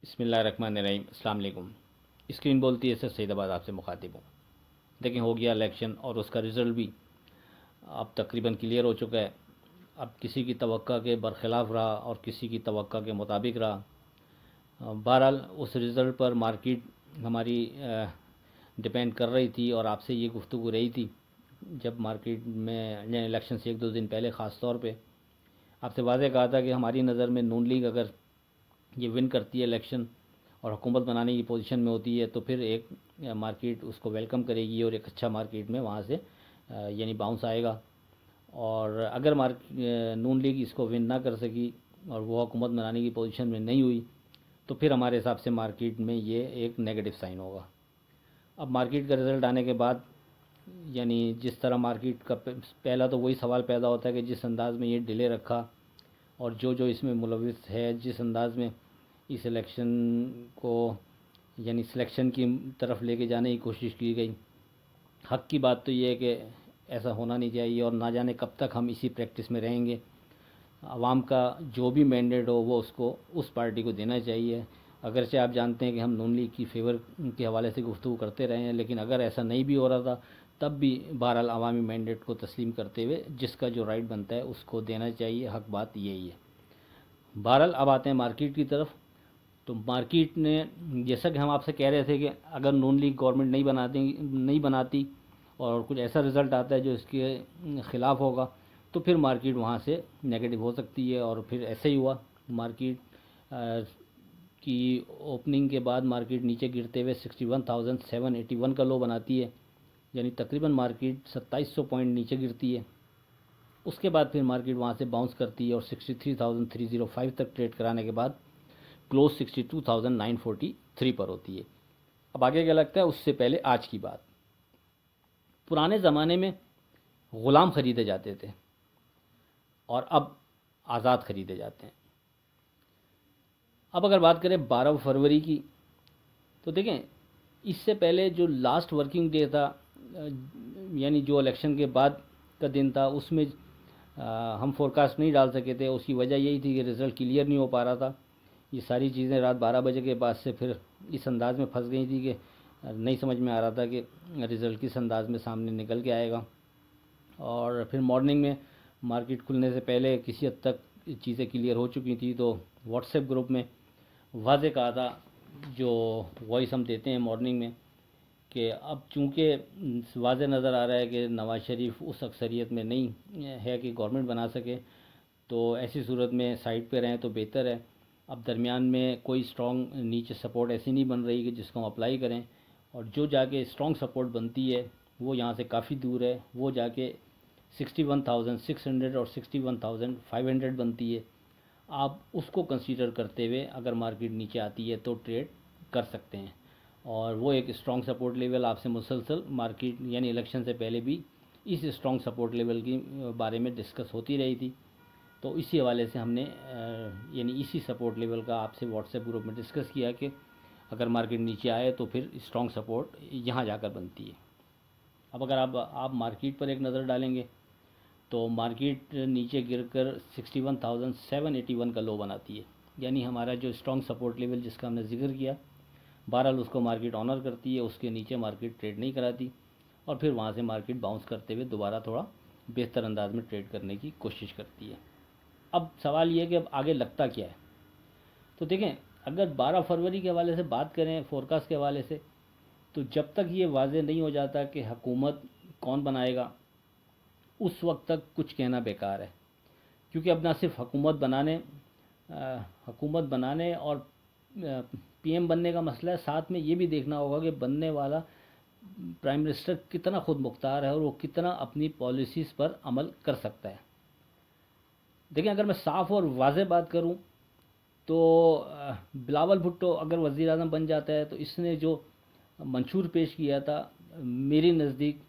बिस्मिल्लाहिर्रहमानिर्रहीम। अस्सलाम वालेकुम। स्क्रीन बोलती है सर सईदाबाद आपसे मुखातिब हूँ। देखें, हो गया इलेक्शन और उसका रिज़ल्ट भी अब तकरीबन क्लियर हो चुका है। अब किसी की तवक्का के बरखिलाफ़ रहा और किसी की तवक्का के मुताबिक रहा। बहरहाल उस रिज़ल्ट पर मार्केट हमारी डिपेंड कर रही थी और आपसे ये गुफ्तगू रही थी जब मार्केट में इलेक्शन से एक दो दिन पहले ख़ास तौर पे आपसे वाज़े कहा था कि हमारी नज़र में नून लीग अगर ये विन करती है इलेक्शन और हुकूमत बनाने की पोजीशन में होती है तो फिर एक मार्केट उसको वेलकम करेगी और एक अच्छा मार्केट में वहाँ से यानी बाउंस आएगा। और अगर नून लीग इसको विन ना कर सकी और वो हुकूमत बनाने की पोजीशन में नहीं हुई तो फिर हमारे हिसाब से मार्केट में ये एक नेगेटिव साइन होगा। अब मार्केट का रिज़ल्ट आने के बाद यानी जिस तरह मार्केट का पहला तो वही सवाल पैदा होता है कि जिस अंदाज़ में ये डिले रखा और जो इसमें मुलविस है, जिस अंदाज़ में इस इलेक्शन को यानी सिलेक्शन की तरफ लेके जाने की कोशिश की गई, हक़ की बात तो ये है कि ऐसा होना नहीं चाहिए और ना जाने कब तक हम इसी प्रैक्टिस में रहेंगे। आवाम का जो भी मैंडेट हो वो उसको उस पार्टी को देना चाहिए। अगरचे आप जानते हैं कि हम नून लीग की फेवर के हवाले से गुफ्तगू करते रहे हैं, लेकिन अगर ऐसा नहीं भी हो रहा था तब भी बहरहाल अवामी मैंडेट को तस्लीम करते हुए जिसका जो राइट बनता है उसको देना चाहिए। हक़ बात यही है। बहरहाल अब आते हैं मार्केट की तरफ। तो मार्केट ने, जैसा कि हम आपसे कह रहे थे कि अगर नून लीग गवर्नमेंट नहीं बनाती और कुछ ऐसा रिज़ल्ट आता है जो इसके ख़िलाफ़ होगा तो फिर मार्केट वहाँ से नेगेटिव हो सकती है। और फिर ऐसे ही हुआ। मार्केट की ओपनिंग के बाद मार्केट नीचे गिरते हुए 61,781 का लो बनाती है, यानी तकरीबन मार्केट 2700 पॉइंट नीचे गिरती है। उसके बाद फिर मार्केट वहाँ से बाउंस करती है और 63,305 तक ट्रेड कराने के बाद क्लोज 62,943 पर होती है। अब आगे क्या लगता है, उससे पहले आज की बात। पुराने ज़माने में ग़ुलाम ख़रीदे जाते थे और अब आज़ाद ख़रीदे जाते हैं। अब अगर बात करें 12 फरवरी की तो देखें, इससे पहले जो लास्ट वर्किंग डे था यानी जो इलेक्शन के बाद का दिन था उसमें हम फोरकास्ट नहीं डाल सके थे। उसकी वजह यही थी कि रिज़ल्ट क्लियर नहीं हो पा रहा था। ये सारी चीज़ें रात 12 बजे के बाद से फिर इस अंदाज़ में फंस गई थी कि नहीं समझ में आ रहा था कि रिज़ल्ट किस अंदाज़ में सामने निकल के आएगा। और फिर मॉर्निंग में मार्केट खुलने से पहले किसी हद तक चीज़ें क्लियर हो चुकी थी। तो व्हाट्सएप ग्रुप में वाज़े कहा था, जो वॉइस हम देते हैं मॉर्निंग में, कि अब चूँकि वाज़े नज़र आ रहा है कि नवाज़ शरीफ उस अक्सरियत में नहीं है कि गवर्नमेंट बना सके, तो ऐसी सूरत में साइड पे रहें तो बेहतर है। अब दरमियान में कोई स्ट्रॉन्ग नीचे सपोर्ट ऐसी नहीं बन रही कि जिसको हम अप्लाई करें, और जो जाके स्ट्रॉन्ग सपोर्ट बनती है वो यहाँ से काफ़ी दूर है। वो जाके 61,600 और 61,500 बनती है। आप उसको कंसीडर करते हुए अगर मार्केट नीचे आती है तो ट्रेड कर सकते हैं। और वो एक स्ट्रॉन्ग सपोर्ट लेवल आपसे मुसलसल मार्केट यानी इलेक्शन से पहले भी इस स्ट्रॉन्ग सपोर्ट लेवल की बारे में डिस्कस होती रही थी। तो इसी हवाले से हमने यानी इसी सपोर्ट लेवल का आपसे व्हाट्सएप ग्रुप में डिस्कस किया कि अगर मार्केट नीचे आए तो फिर स्ट्रॉन्ग सपोर्ट यहाँ जाकर बनती है। अब अगर आप मार्केट पर एक नज़र डालेंगे तो मार्केट नीचे गिरकर 61,781 का लो बनाती है, यानी हमारा जो स्ट्रॉन्ग सपोर्ट लेवल जिसका हमने जिक्र किया, बहरहाल उसको मार्केट ऑनर करती है। उसके नीचे मार्केट ट्रेड नहीं कराती और फिर वहाँ से मार्केट बाउंस करते हुए दोबारा थोड़ा बेहतर अंदाज में ट्रेड करने की कोशिश करती है। अब सवाल ये है कि अब आगे लगता क्या है। तो देखें, अगर 12 फरवरी के हवाले से बात करें, फोरकास्ट के हवाले से, तो जब तक ये वाज़े नहीं हो जाता कि हुकूमत कौन बनाएगा उस वक्त तक कुछ कहना बेकार है। क्योंकि अब ना सिर्फ हुकूमत बनाने और पीएम बनने का मसला है, साथ में ये भी देखना होगा कि बनने वाला प्राइम मिनिस्टर कितना खुद मुख्तार है और वो कितना अपनी पॉलिसीज़ पर अमल कर सकता है। देखिए, अगर मैं साफ़ और वाज़े बात करूं तो बिलावल भुट्टो अगर वज़ीर आज़म बन जाता है तो इसने जो मंशूर पेश किया था, मेरी नज़दीक,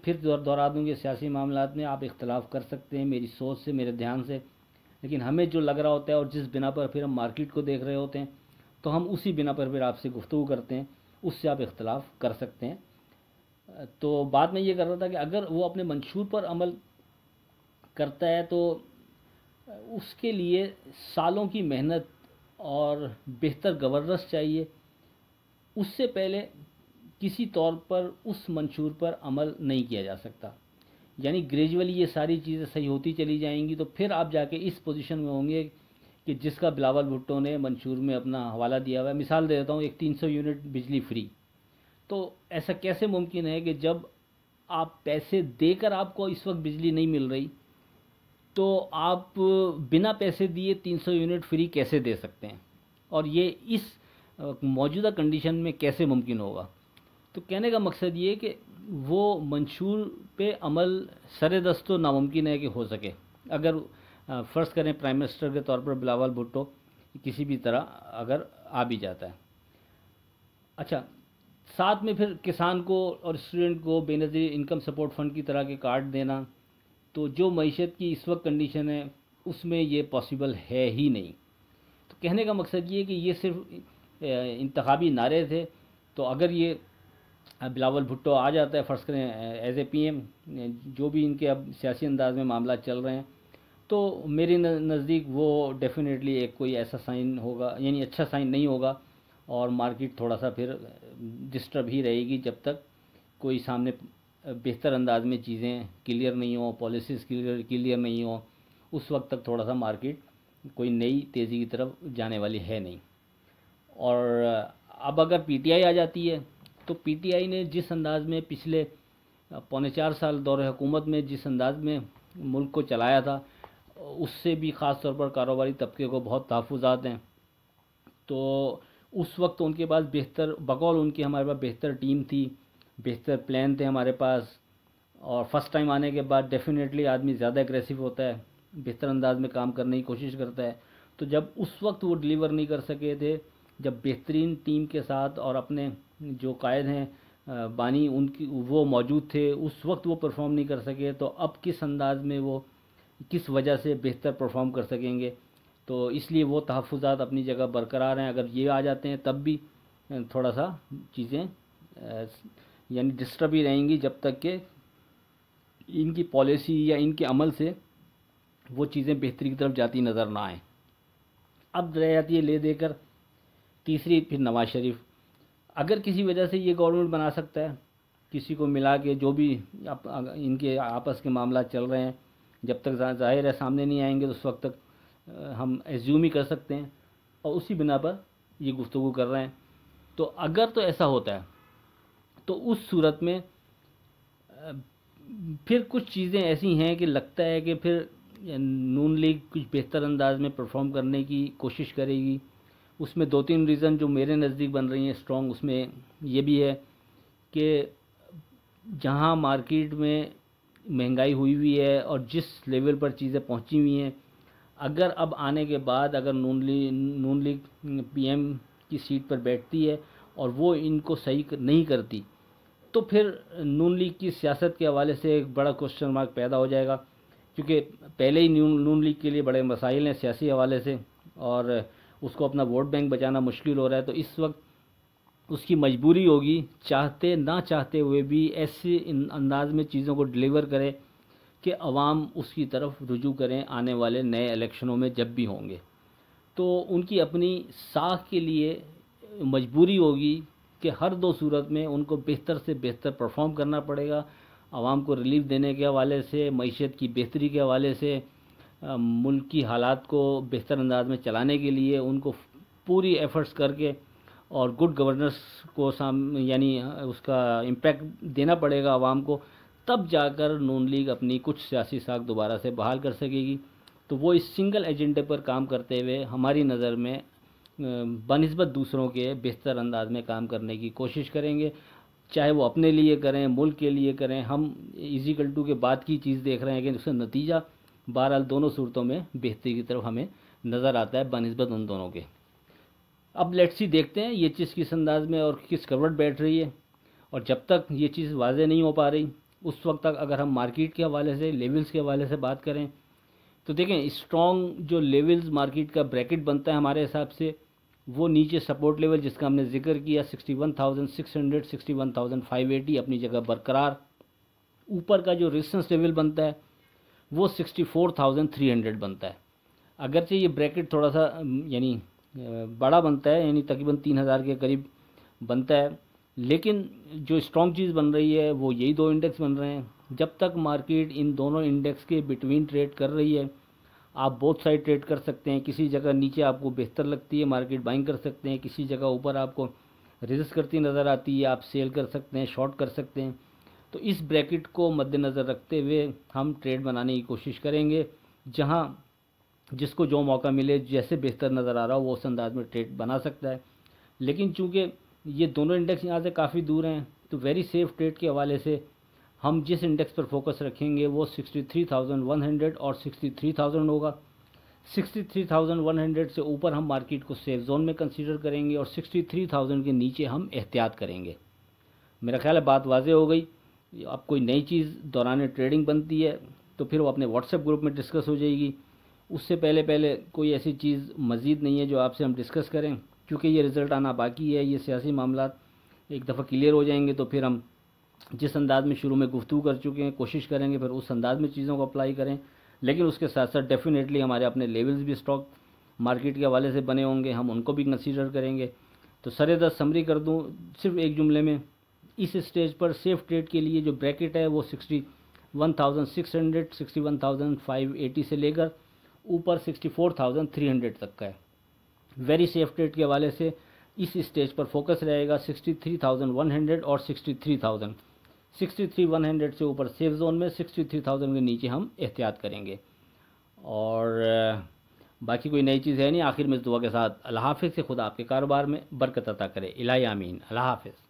फिर दोहरा दूँगी, सियासी मामलात में आप इख्तलाफ कर सकते हैं मेरी सोच से, मेरे ध्यान से, लेकिन हमें जो लग रहा होता है और जिस बिना पर फिर हम मार्केट को देख रहे होते हैं तो हम उसी बिना पर फिर आपसे गुफ्तगू करते हैं, उससे आप इख्तलाफ कर सकते हैं। तो बात में ये कर रहा था कि अगर वो अपने मंशूर पर अमल करता है तो उसके लिए सालों की मेहनत और बेहतर गवर्नेंस चाहिए। उससे पहले किसी तौर पर उस मंशूर पर अमल नहीं किया जा सकता। यानी ग्रेजुअली ये सारी चीज़ें सही होती चली जाएंगी तो फिर आप जाके इस पोजीशन में होंगे कि जिसका बिलावल भुट्टो ने मंशूर में अपना हवाला दिया हुआ है। मिसाल दे देता हूँ, एक 300 यूनिट बिजली फ्री, तो ऐसा कैसे मुमकिन है कि जब आप पैसे देकर आपको इस वक्त बिजली नहीं मिल रही, तो आप बिना पैसे दिए 300 यूनिट फ्री कैसे दे सकते हैं, और ये इस मौजूदा कंडीशन में कैसे मुमकिन होगा। तो कहने का मकसद ये कि वो मंशूर पे अमल सरेदस्त तो नामुमकिन है कि हो सके, अगर फ़र्ज़ करें प्राइम मिनिस्टर के तौर पर बिलावल भुट्टो किसी भी तरह अगर आ भी जाता है। अच्छा, साथ में फिर किसान को और स्टूडेंट को बेनज़ीर इनकम सपोर्ट फंड की तरह के कार्ड देना, तो जो मईशत की इस वक्त कंडीशन है उसमें ये पॉसिबल है ही नहीं। तो कहने का मकसद ये कि ये सिर्फ इंतखाबी नारे थे। तो अगर ये बिलावल भुट्टो आ जाता है फ़र्ज़ करें एज ए पीएम, जो भी इनके अब सियासी अंदाज में मामला चल रहे हैं, तो मेरे नज़दीक वो डेफिनेटली एक कोई ऐसा साइन होगा, यानी अच्छा साइन नहीं होगा, और मार्केट थोड़ा सा फिर डिस्टर्ब ही रहेगी जब तक कोई सामने बेहतर अंदाज में चीज़ें क्लियर नहीं हो, पॉलिसीज़ क्लियर नहीं हो। उस वक्त तक थोड़ा सा मार्केट कोई नई तेज़ी की तरफ जाने वाली है नहीं। और अब अगर पीटीआई आ जाती है, तो पीटीआई ने जिस अंदाज में पिछले 3.25 साल दौरे हुकूमत में जिस अंदाज में मुल्क को चलाया था, उससे भी ख़ास तौर पर कारोबारी तबके को बहुत तहफ़्फ़ुज़ात हैं। तो उस वक्त उनके पास बेहतर, बकौल उनकी हमारे पास बेहतर टीम थी, बेहतर प्लान थे हमारे पास, और फर्स्ट टाइम आने के बाद डेफिनेटली आदमी ज़्यादा एग्रेसिव होता है, बेहतर अंदाज में काम करने की कोशिश करता है। तो जब उस वक्त वो डिलीवर नहीं कर सके थे, जब बेहतरीन टीम के साथ और अपने जो कायद हैं बानी उनकी वो मौजूद थे, उस वक्त वो परफॉर्म नहीं कर सके, तो अब किस अंदाज में वो किस वजह से बेहतर परफॉर्म कर सकेंगे। तो इसलिए वो तहफ़्फ़ुज़ात अपनी जगह बरकरार हैं। अगर ये आ जाते हैं तब भी थोड़ा सा चीज़ें यानी डिस्टर्ब ही रहेंगी, जब तक कि इनकी पॉलिसी या इनके अमल से वो चीज़ें बेहतरी की तरफ जाती नज़र ना आए। अब रह जाती है ले देकर तीसरी, फिर नवाज शरीफ। अगर किसी वजह से ये गवर्नमेंट बना सकता है, किसी को मिला के, जो भी इनके आपस के मामला चल रहे हैं, जब तक ज़ाहिर है सामने नहीं आएंगे तो उस वक्त तक हम एज्यूम ही कर सकते हैं, और उसी बिना पर ये गुफ्तगू कर रहे हैं। तो अगर तो ऐसा होता है, तो उस सूरत में फिर कुछ चीज़ें ऐसी हैं कि लगता है कि फिर नून लीग कुछ बेहतर अंदाज में परफॉर्म करने की कोशिश करेगी। उसमें 2-3 रीज़न जो मेरे नज़दीक बन रही हैं स्ट्रॉन्ग, उसमें ये भी है कि जहां मार्केट में महंगाई हुई हुई है और जिस लेवल पर चीज़ें पहुंची हुई हैं, अगर अब आने के बाद अगर नून लीग पीएम की सीट पर बैठती है और वो इनको सही नहीं करती, तो फिर नून लीग की सियासत के हवाले से एक बड़ा क्वेश्चन मार्क पैदा हो जाएगा, क्योंकि पहले ही नून लीग के लिए बड़े मसाइल हैं सियासी हवाले से, और उसको अपना वोट बैंक बचाना मुश्किल हो रहा है। तो इस वक्त उसकी मजबूरी होगी, चाहते ना चाहते हुए भी ऐसे अंदाज में चीज़ों को डिलीवर करे कि अवाम उसकी तरफ रुजू करें आने वाले नए इलेक्शनों में जब भी होंगे। तो उनकी अपनी साख के लिए मजबूरी होगी कि हर 2 सूरत में उनको बेहतर से बेहतर परफॉर्म करना पड़ेगा। आवाम को रिलीफ देने के हवाले से, मईशत की बेहतरी के हवाले से, मुल्क की हालात को बेहतर अंदाज में चलाने के लिए उनको पूरी एफ़र्ट्स करके और गुड गवर्नेंस को यानी उसका इम्पैक्ट देना पड़ेगा आवाम को, तब जाकर नून लीग अपनी कुछ सियासी साख दोबारा से बहाल कर सकेगी। तो वो इस सिंगल एजेंडे पर काम करते हुए हमारी नज़र में बनिस्बत दूसरों के बेहतर अंदाज में काम करने की कोशिश करेंगे, चाहे वो अपने लिए करें, मुल्क के लिए करें। हम इज़-इक्वल-टू के बाद की चीज़ देख रहे हैं कि उसका नतीजा बहरहाल दोनों सूरतों में बेहतरी की तरफ हमें नज़र आता है बनिस्बत उन दोनों के। अब लेट्स सी देखते हैं ये चीज़ किस अंदाज में और किस करवट बैठ रही है, और जब तक ये चीज़ वाज़े नहीं हो पा रही उस वक्त तक अगर हम मार्केट के हवाले से, लेवल्स के हवाले से बात करें, तो देखें स्ट्रॉन्ग जो लेवल्स मार्केट का ब्रैकेट बनता है हमारे हिसाब से, वो नीचे सपोर्ट लेवल जिसका हमने जिक्र किया 61,600 61,580 अपनी जगह बरकरार। ऊपर का जो रेजिस्टेंस लेवल बनता है वो 64,300 बनता है। अगरचे ये ब्रैकेट थोड़ा सा यानी बड़ा बनता है, यानी तकरीबन 3000 के करीब बनता है। लेकिन जो स्ट्रॉन्ग चीज़ बन रही है वो यही दो इंडेक्स बन रहे हैं। जब तक मार्केट इन दोनों इंडेक्स के बिटवीन ट्रेड कर रही है, आप बोथ साइड ट्रेड कर सकते हैं। किसी जगह नीचे आपको बेहतर लगती है मार्केट, बाइंग कर सकते हैं। किसी जगह ऊपर आपको रेजिस्ट करती नज़र आती है, आप सेल कर सकते हैं, शॉर्ट कर सकते हैं। तो इस ब्रैकेट को मद्देनज़र रखते हुए हम ट्रेड बनाने की कोशिश करेंगे। जहां जिसको जो मौका मिले, जैसे बेहतर नज़र आ रहा हो वो उस अंदाज में ट्रेड बना सकता है। लेकिन चूंकि ये दोनों इंडेक्स यहाँ से काफ़ी दूर हैं, तो वेरी सेफ ट्रेड के हवाले से हम जिस इंडेक्स पर फोकस रखेंगे वो 63,100 और 63,000 होगा। 63,100 से ऊपर हम मार्केट को सेफ जोन में कंसीडर करेंगे और 63,000 के नीचे हम एहतियात करेंगे। मेरा ख्याल है बात वाज़ेह हो गई। अब कोई नई चीज़ दौरान ट्रेडिंग बनती है तो फिर वो अपने व्हाट्सएप ग्रुप में डिस्कस हो जाएगी। उससे पहले कोई ऐसी चीज़ मज़ीद नहीं है जो आपसे हम डिस्कस करें, क्योंकि ये रिज़ल्ट आना बाकी है। ये सियासी मामला एक दफ़ा क्लियर हो जाएंगे तो फिर हम जिस अंदाज में शुरू में गुफ्तगू कर चुके हैं कोशिश करेंगे फिर उस अंदाज में चीज़ों को अप्लाई करें। लेकिन उसके साथ साथ डेफिनेटली हमारे अपने लेवल्स भी स्टॉक मार्केट के हवाले से बने होंगे, हम उनको भी कंसीडर करेंगे। तो सरेदर समरी कर दूं सिर्फ एक जुमले में, इस स्टेज पर सेफ ट्रेड के लिए जो ब्रैकेट है वो 61,600 61,580 से लेकर ऊपर 64,300 तक का है। वेरी सेफ ट्रेड के हवाले से इस स्टेज पर फोकस रहेगा 63,100 और 63,000। 63,100 से ऊपर सेफ जोन में, 63,000 के नीचे हम एहतियात करेंगे। और बाकी कोई नई चीज़ है नहीं। आखिर में इस दुआ के साथ अल्लाह हाफ़िज़ से खुदा आपके कारोबार में बरकत अता करे। इलाही आमीन। अल्लाह हाफ़िज़।